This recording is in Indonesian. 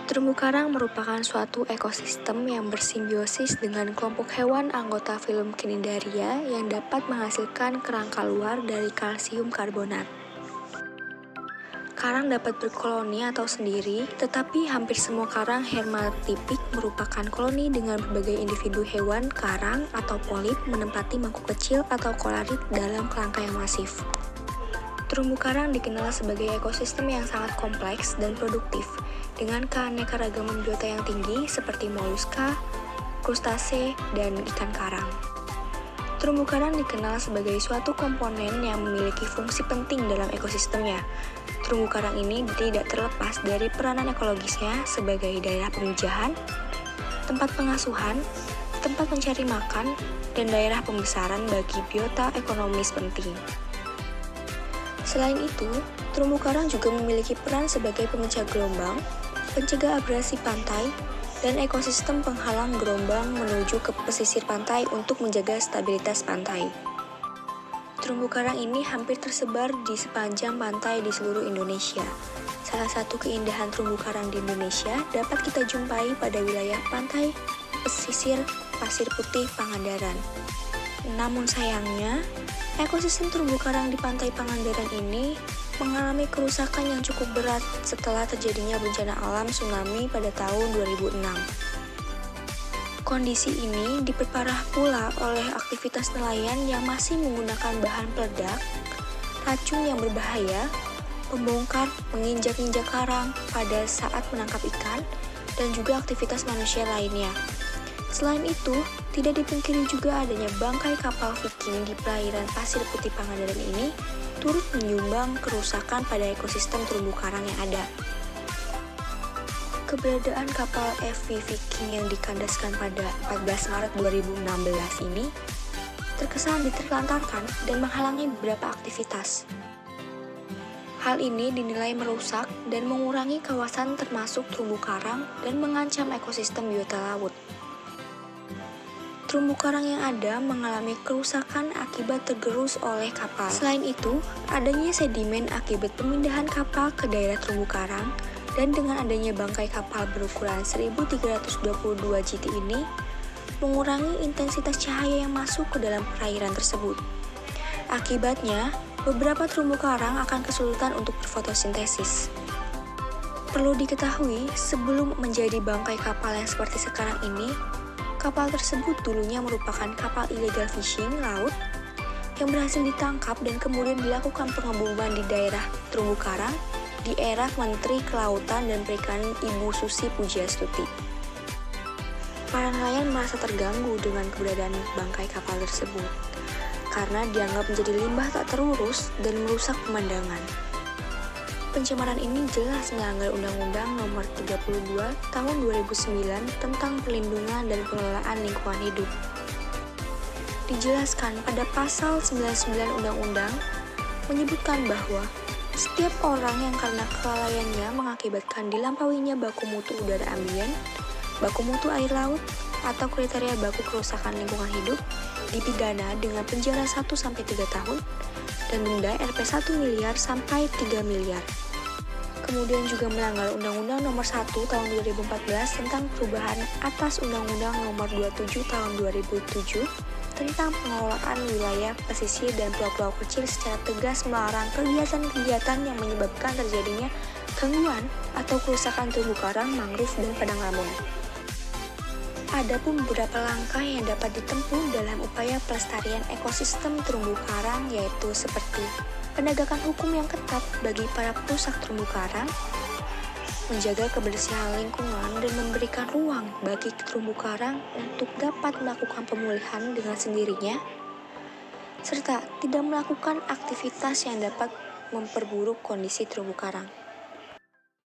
Terumbu karang merupakan suatu ekosistem yang bersimbiosis dengan kelompok hewan anggota filum Cnidaria yang dapat menghasilkan kerangka luar dari kalsium karbonat. Karang dapat berkoloni atau sendiri, tetapi hampir semua karang hermatipik merupakan koloni dengan berbagai individu hewan karang atau polip menempati mangkuk kecil atau kolarit dalam kerangka yang masif. Terumbu karang dikenal sebagai ekosistem yang sangat kompleks dan produktif, dengan keanekaragaman biota yang tinggi seperti moluska, krustase, dan ikan karang. Terumbu karang dikenal sebagai suatu komponen yang memiliki fungsi penting dalam ekosistemnya. Terumbu karang ini tidak terlepas dari peranan ekologisnya sebagai daerah pemijahan, tempat pengasuhan, tempat mencari makan, dan daerah pembesaran bagi biota ekonomis penting. Selain itu, terumbu karang juga memiliki peran sebagai pemecah gelombang, pencegah abrasi pantai, dan ekosistem penghalang gelombang menuju ke pesisir pantai untuk menjaga stabilitas pantai. Terumbu karang ini hampir tersebar di sepanjang pantai di seluruh Indonesia. Salah satu keindahan terumbu karang di Indonesia dapat kita jumpai pada wilayah pantai pesisir Pasir Putih Pangandaran. Namun sayangnya, ekosistem terumbu karang di pantai Pangandaran ini mengalami kerusakan yang cukup berat setelah terjadinya bencana alam tsunami pada tahun 2006. Kondisi ini diperparah pula oleh aktivitas nelayan yang masih menggunakan bahan peledak, racun yang berbahaya, membongkar, menginjak-injak karang pada saat menangkap ikan, dan juga aktivitas manusia lainnya. Selain itu, tidak dipungkiri juga adanya bangkai kapal Viking di perairan Pasir Putih Pangandaran ini turut menyumbang kerusakan pada ekosistem terumbu karang yang ada. Keberadaan kapal FV Viking yang dikandaskan pada 14 Maret 2016 ini terkesan diterlantarkan dan menghalangi beberapa aktivitas. Hal ini dinilai merusak dan mengurangi kawasan termasuk terumbu karang dan mengancam ekosistem biota laut. Terumbu karang yang ada mengalami kerusakan akibat tergerus oleh kapal. Selain itu, adanya sedimen akibat pemindahan kapal ke daerah terumbu karang dan dengan adanya bangkai kapal berukuran 1322 GT ini mengurangi intensitas cahaya yang masuk ke dalam perairan tersebut. Akibatnya, beberapa terumbu karang akan kesulitan untuk berfotosintesis. Perlu diketahui, sebelum menjadi bangkai kapal yang seperti sekarang ini, kapal tersebut dulunya merupakan kapal illegal fishing laut yang berhasil ditangkap dan kemudian dilakukan pengeboman di daerah terumbu karang di era Menteri Kelautan dan Perikanan Ibu Susi Pujiastuti. Para nelayan merasa terganggu dengan keberadaan bangkai kapal tersebut karena dianggap menjadi limbah tak terurus dan merusak pemandangan. Pencemaran ini jelas melanggar Undang-Undang Nomor 32 Tahun 2009 tentang Perlindungan dan Pengelolaan Lingkungan Hidup. Dijelaskan pada pasal 99 Undang-Undang menyebutkan bahwa setiap orang yang karena kelalaiannya mengakibatkan dilampauinya baku mutu udara ambien, baku mutu air laut, atau kriteria baku kerusakan lingkungan hidup dipidana dengan penjara 1-3 tahun dan denda Rp 1 miliar sampai 3 miliar. Kemudian juga melanggar Undang-Undang Nomor 1 Tahun 2014 tentang perubahan atas Undang-Undang Nomor 27 Tahun 2007 tentang pengelolaan wilayah pesisir dan pulau-pulau kecil secara tegas melarang kegiatan-kegiatan yang menyebabkan terjadinya gangguan atau kerusakan terumbu karang, mangrove, dan padang lamun. Adapun beberapa langkah yang dapat ditempuh dalam upaya pelestarian ekosistem terumbu karang yaitu seperti penegakan hukum yang ketat bagi para perusak terumbu karang, menjaga kebersihan lingkungan dan memberikan ruang bagi terumbu karang untuk dapat melakukan pemulihan dengan sendirinya, serta tidak melakukan aktivitas yang dapat memperburuk kondisi terumbu karang.